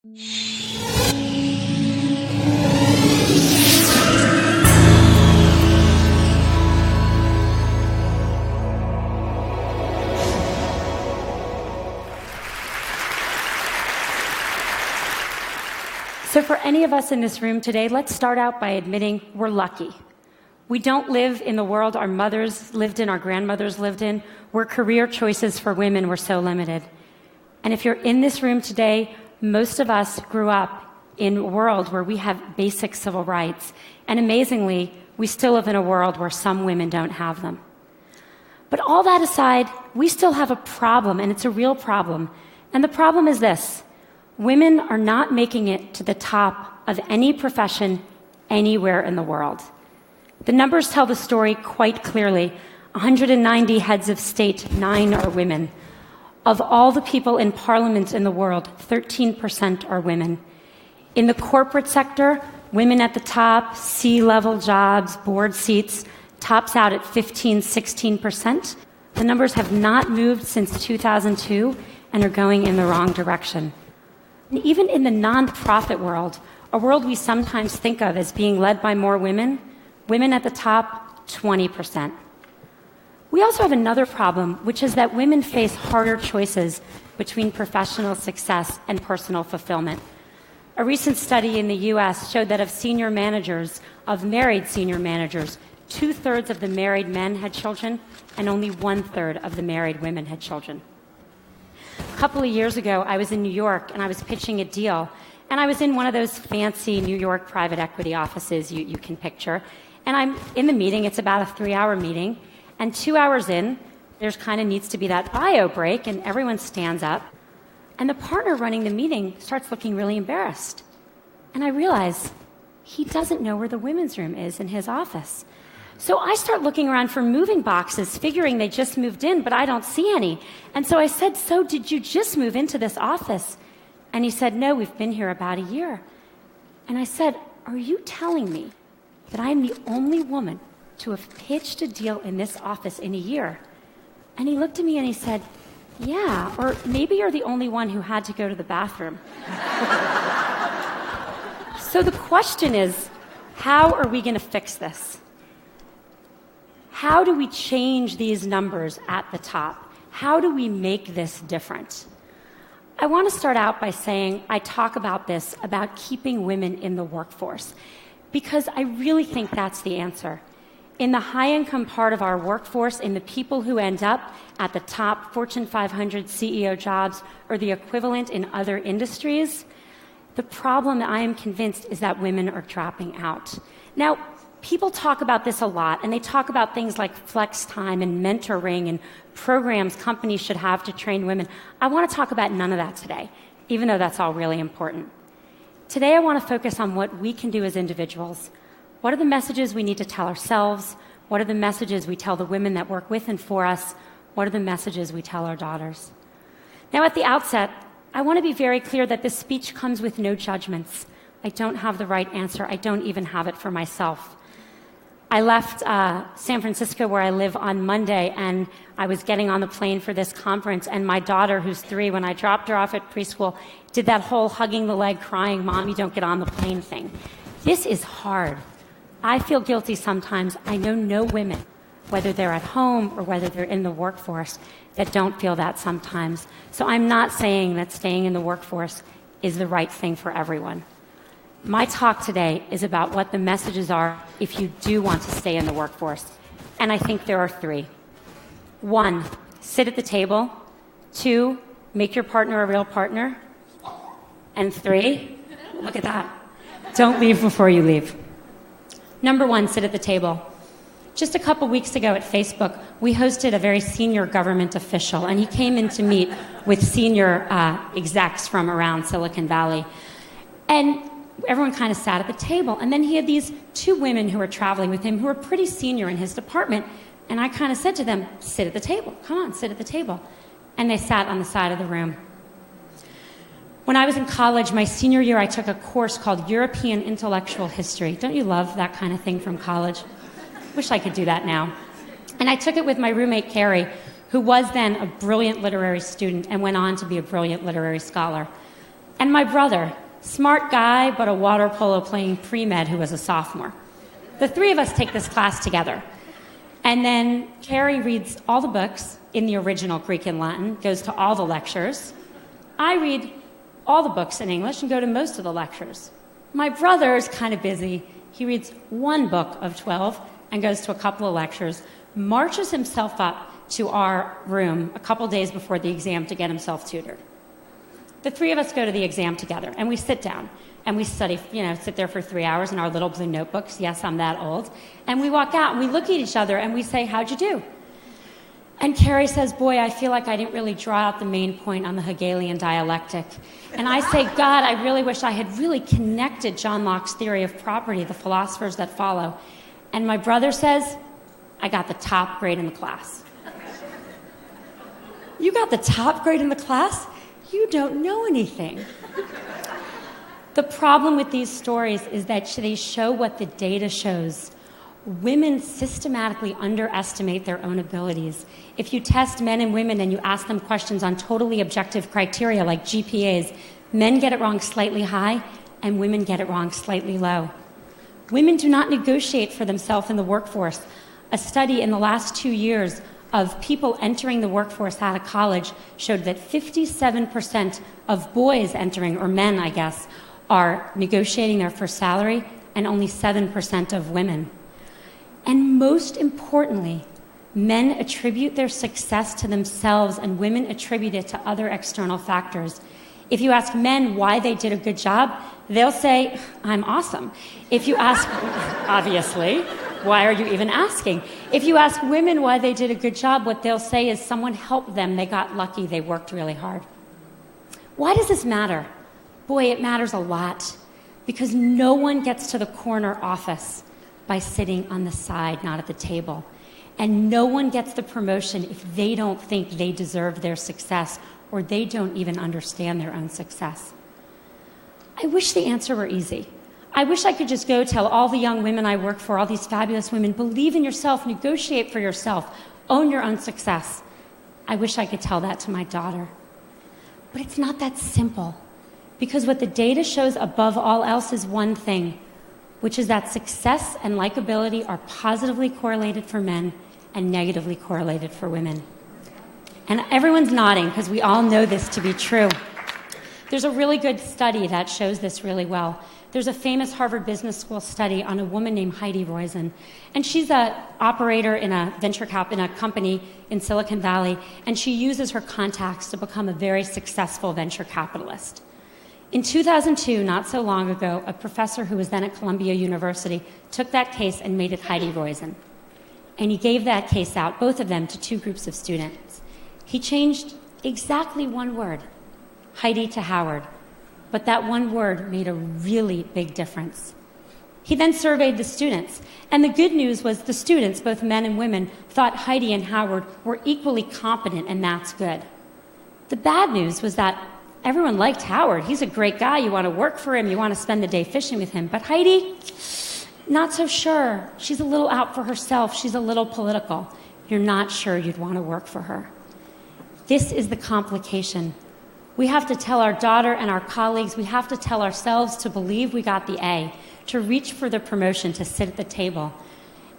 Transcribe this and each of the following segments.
So for any of us in this room today, let's start out by admitting we're lucky. We don't live in the world our mothers lived in, our grandmothers lived in, where career choices for women were so limited. And if you're in this room today, most of us grew up in a world where we have basic civil rights. And amazingly, we still live in a world where some women don't have them. But all that aside, we still have a problem, and it's a real problem. And the problem is this: women are not making it to the top of any profession anywhere in the world. The numbers tell the story quite clearly. 190 heads of state, 9 are women. Of all the people in parliament in the world, 13% are women. In the corporate sector, women at the top, C-level jobs, board seats, tops out at 16%. The numbers have not moved since 2002 and are going in the wrong direction. And even in the nonprofit world, a world we sometimes think of as being led by more women, women at the top, 20%. We also have another problem, which is that women face harder choices between professional success and personal fulfillment. A recent study in the US showed that of senior managers, of married senior managers, 2/3 of the married men had children, and only 1/3 of the married women had children. A couple of years ago, I was in New York, and I was pitching a deal, and I was in one of those fancy New York private equity offices you can picture, and I'm in the meeting. It's about a 3-hour meeting, and 2 hours in, there's kind of needs to be that bio break, and everyone stands up, and the partner running the meeting starts looking really embarrassed. And I realize he doesn't know where the women's room is in his office. So I start looking around for moving boxes, figuring they just moved in, but I don't see any. And so I said, "So did you just move into this office?" And he said, "No, we've been here about a year." And I said, "Are you telling me that I'm the only woman to have pitched a deal in this office in a year?" And he looked at me and he said, "Yeah, or maybe you're the only one who had to go to the bathroom." So the question is, how are we going to fix this? How do we change these numbers at the top? How do we make this different? I want to start out by saying I talk about this, about keeping women in the workforce, because I really think that's the answer. In the high-income part of our workforce, in the people who end up at the top Fortune 500 CEO jobs or the equivalent in other industries, the problem, I am convinced, is that women are dropping out. Now, people talk about this a lot, and they talk about things like flex time and mentoring and programs companies should have to train women. I want to talk about none of that today, even though that's all really important. Today, I want to focus on what we can do as individuals. What are the messages we need to tell ourselves? What are the messages we tell the women that work with and for us? What are the messages we tell our daughters? Now, at the outset, I want to be very clear that this speech comes with no judgments. I don't have the right answer. I don't even have it for myself. I left San Francisco, where I live, on Monday, and I was getting on the plane for this conference, and my daughter, who's 3, when I dropped her off at preschool, did that whole hugging the leg, crying, "Mommy, don't get on the plane" thing. This is hard. I feel guilty sometimes. I know no women, whether they're at home or whether they're in the workforce, that don't feel that sometimes. So I'm not saying that staying in the workforce is the right thing for everyone. My talk today is about what the messages are if you do want to stay in the workforce. And I think there are 3. 1, sit at the table. 2, make your partner a real partner. And 3, look at that, don't leave before you leave. Number 1, sit at the table. Just a couple weeks ago at Facebook, we hosted a very senior government official, and he came in to meet with senior execs from around Silicon Valley. And everyone kind of sat at the table, and then he had these 2 women who were traveling with him who were pretty senior in his department, and I kind of said to them, "Sit at the table, come on, sit at the table." And they sat on the side of the room. When I was in college, my senior year, I took a course called European Intellectual History. Don't you love that kind of thing from college? Wish I could do that now. And I took it with my roommate, Carrie, who was then a brilliant literary student and went on to be a brilliant literary scholar. and my brother, smart guy, but a water polo playing pre-med who was a sophomore. The three of us take this class together. And then Carrie reads all the books in the original Greek and Latin, goes to all the lectures. I read all the books in English and go to most of the lectures. My brother is kind of busy. He reads one book of 12 and goes to a couple of lectures, marches himself up to our room a couple days before the exam to get himself tutored. The three of us go to the exam together, and we sit down, and we study, sit there for 3 hours in our little blue notebooks. Yes, I'm that old. And we walk out, and we look at each other, and we say, how'd you do? And Carrie says, boy, I feel like I didn't really draw out the main point on the Hegelian dialectic. And I say, God, I really wish I had really connected John Locke's theory of property, the philosophers that follow. And my brother says, I got the top grade in the class. You got the top grade in the class? You don't know anything. The problem with these stories is that they show what the data shows. Women systematically underestimate their own abilities. If you test men and women and you ask them questions on totally objective criteria like GPAs, men get it wrong slightly high and women get it wrong slightly low. Women do not negotiate for themselves in the workforce. A study in the last 2 years of people entering the workforce out of college showed that 57% of boys entering, or men, I guess, are negotiating their first salary, and only 7% of women. And most importantly, men attribute their success to themselves and women attribute it to other external factors. If you ask men why they did a good job, they'll say, I'm awesome. If you ask, obviously, why are you even asking? If you ask women why they did a good job, what they'll say is someone helped them, they got lucky, they worked really hard. Why does this matter? Boy, it matters a lot, because no one gets to the corner office by sitting on the side, not at the table. And no one gets the promotion if they don't think they deserve their success or they don't even understand their own success. I wish the answer were easy. I wish I could just go tell all the young women I work for, all these fabulous women, believe in yourself, negotiate for yourself, own your own success. I wish I could tell that to my daughter. But it's not that simple, because what the data shows above all else is one thing, which is that success and likability are positively correlated for men and negatively correlated for women. And everyone's nodding because we all know this to be true. There's a really good study that shows this really well. There's a famous Harvard Business School study on a woman named Heidi Roizen, and she's an operator in a in a company in Silicon Valley, and she uses her contacts to become a very successful venture capitalist. In 2002, not so long ago, a professor who was then at Columbia University took that case and made it Heidi Roizen. And he gave that case out, both of them, to 2 groups of students. He changed exactly one word, Heidi to Howard, but that one word made a really big difference. He then surveyed the students, and the good news was the students, both men and women, thought Heidi and Howard were equally competent, and that's good. The bad news was that everyone liked Howard. He's a great guy. You want to work for him. You want to spend the day fishing with him. But Heidi, not so sure. She's a little out for herself. She's a little political. You're not sure you'd want to work for her. This is the complication. We have to tell our daughter and our colleagues, we have to tell ourselves to believe we got the A, to reach for the promotion, to sit at the table.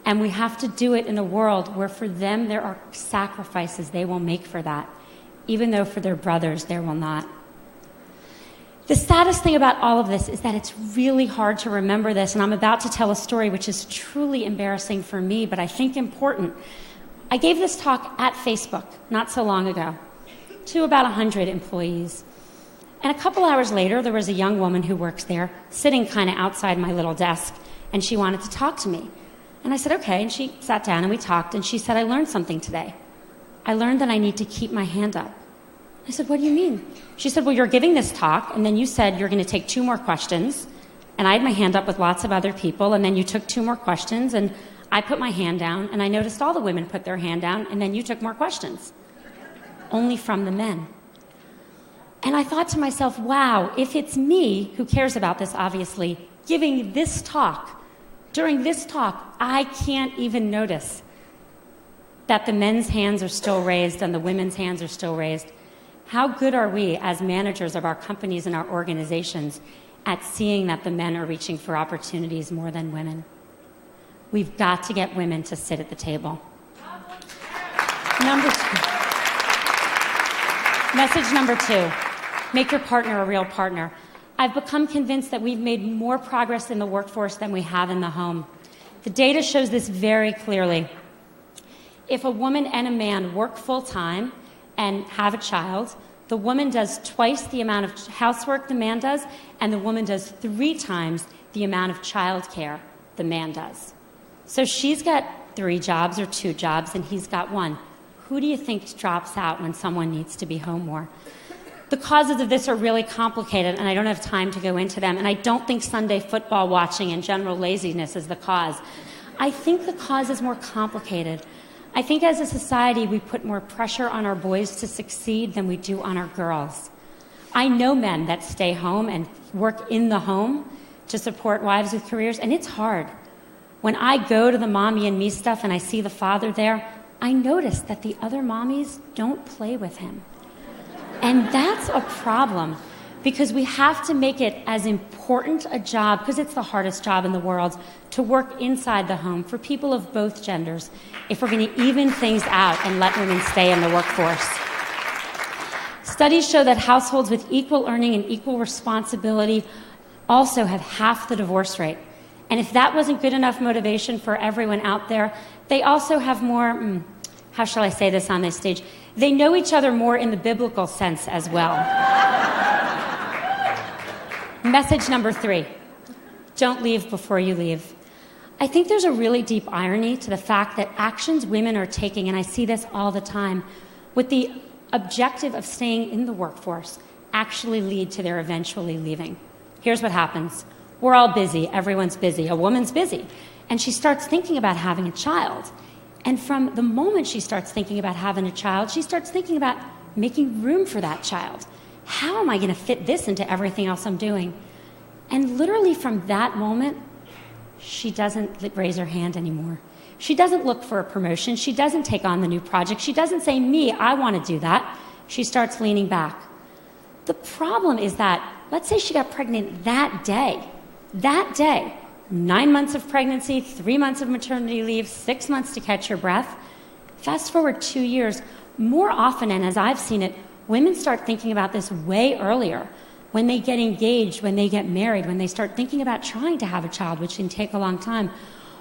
And we have to do it in a world where for them there are sacrifices they will make for that, even though for their brothers there will not. The saddest thing about all of this is that it's really hard to remember this, and I'm about to tell a story which is truly embarrassing for me, but I think important. I gave this talk at Facebook not so long ago to about 100 employees. And a couple hours later, there was a young woman who works there sitting kind of outside my little desk, and she wanted to talk to me. And I said, okay, and she sat down and we talked, and she said, I learned something today. I learned that I need to keep my hand up. I said, what do you mean? She said, well, you're giving this talk, and then you said you're going to take 2 more questions, and I had my hand up with lots of other people, and then you took 2 more questions, and I put my hand down, and I noticed all the women put their hand down, and then you took more questions. Only from the men. And I thought to myself, wow, if it's me, who cares about this, obviously, giving this talk, during this talk, I can't even notice that the men's hands are still raised and the women's hands are still raised. How good are we as managers of our companies and our organizations at seeing that the men are reaching for opportunities more than women? We've got to get women to sit at the table. Message number 2, make your partner a real partner. I've become convinced that we've made more progress in the workforce than we have in the home. The data shows this very clearly. If a woman and a man work full-time and have a child, the woman does twice the amount of housework the man does, and the woman does 3 times the amount of childcare the man does. So she's got 3 jobs or 2 jobs, and he's got 1. Who do you think drops out when someone needs to be home more? The causes of this are really complicated, and I don't have time to go into them, and I don't think Sunday football watching and general laziness is the cause. I think the cause is more complicated. I think as a society, we put more pressure on our boys to succeed than we do on our girls. I know men that stay home and work in the home to support wives with careers, and it's hard. When I go to the mommy and me stuff and I see the father there, I notice that the other mommies don't play with him. And that's a problem, because we have to make it as important a job, because it's the hardest job in the world, to work inside the home for people of both genders if we're going to even things out and let women stay in the workforce. Studies show that households with equal earning and equal responsibility also have half the divorce rate. And if that wasn't good enough motivation for everyone out there, they also have more, how shall I say this on this stage? They know each other more in the biblical sense as well. Message number 3, don't leave before you leave. I think there's a really deep irony to the fact that actions women are taking, and I see this all the time, with the objective of staying in the workforce actually lead to their eventually leaving. Here's what happens. We're all busy. Everyone's busy. A woman's busy. And she starts thinking about having a child. And from the moment she starts thinking about having a child, she starts thinking about making room for that child. How am I going to fit this into everything else I'm doing? And literally from that moment, she doesn't raise her hand anymore. She doesn't look for a promotion. She doesn't take on the new project. She doesn't say, me, I want to do that. She starts leaning back. The problem is that, let's say she got pregnant that day, 9 months of pregnancy, 3 months of maternity leave, 6 months to catch your breath. Fast forward 2 years, more often, and as I've seen it, women start thinking about this way earlier. When they get engaged, when they get married, when they start thinking about trying to have a child, which can take a long time.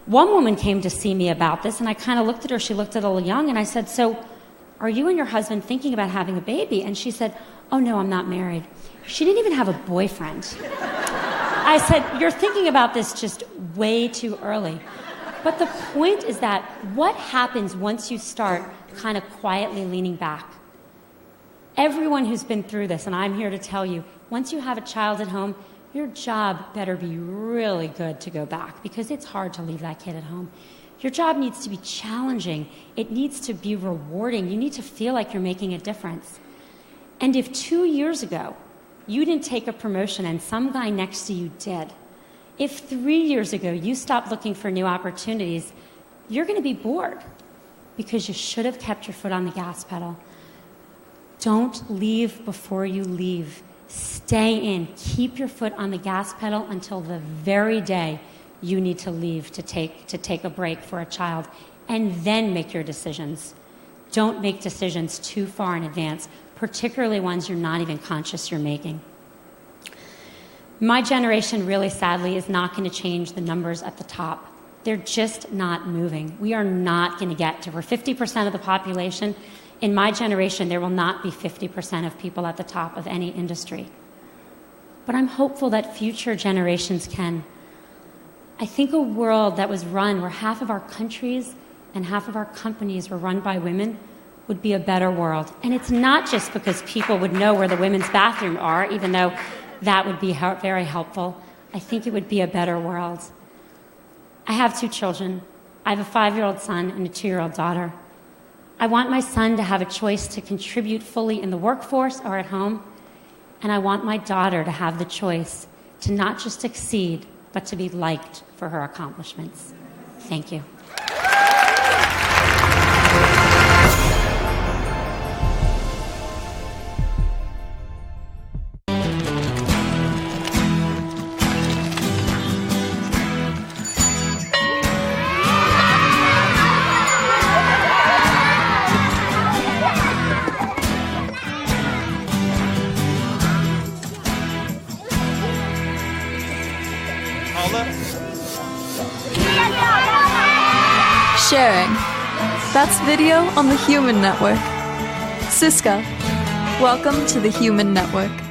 One woman came to see me about this, and I kind of looked at her. She looked a little young, and I said, so are you and your husband thinking about having a baby? And she said, oh, no, I'm not married. She didn't even have a boyfriend. I said, you're thinking about this just way too early. But the point is that what happens once you start kind of quietly leaning back? Everyone who's been through this, and I'm here to tell you, once you have a child at home, your job better be really good to go back, because it's hard to leave that kid at home. Your job needs to be challenging. It needs to be rewarding. You need to feel like you're making a difference. And if 2 years ago, you didn't take a promotion and some guy next to you did, if 3 years ago you stopped looking for new opportunities, you're going to be bored because you should have kept your foot on the gas pedal. Don't leave before you leave. Stay in. Keep your foot on the gas pedal until the very day you need to leave to take a break for a child, and then make your decisions. Don't make decisions too far in advance, particularly ones you're not even conscious you're making. My generation, really sadly, is not going to change the numbers at the top. They're just not moving. We are not going to get to, we're 50% of the population. In my generation, there will not be 50% of people at the top of any industry. But I'm hopeful that future generations can. I think a world that was run where half of our countries and half of our companies were run by women would be a better world. And it's not just because people would know where the women's bathrooms are, even though that would be very helpful. I think it would be a better world. I have 2 children. I have a 5-year-old son and a 2-year-old daughter. I want my son to have a choice to contribute fully in the workforce or at home. And I want my daughter to have the choice to not just succeed, but to be liked for her accomplishments. Thank you. sharing. That's video on the Human Network. Siska, welcome to the Human Network.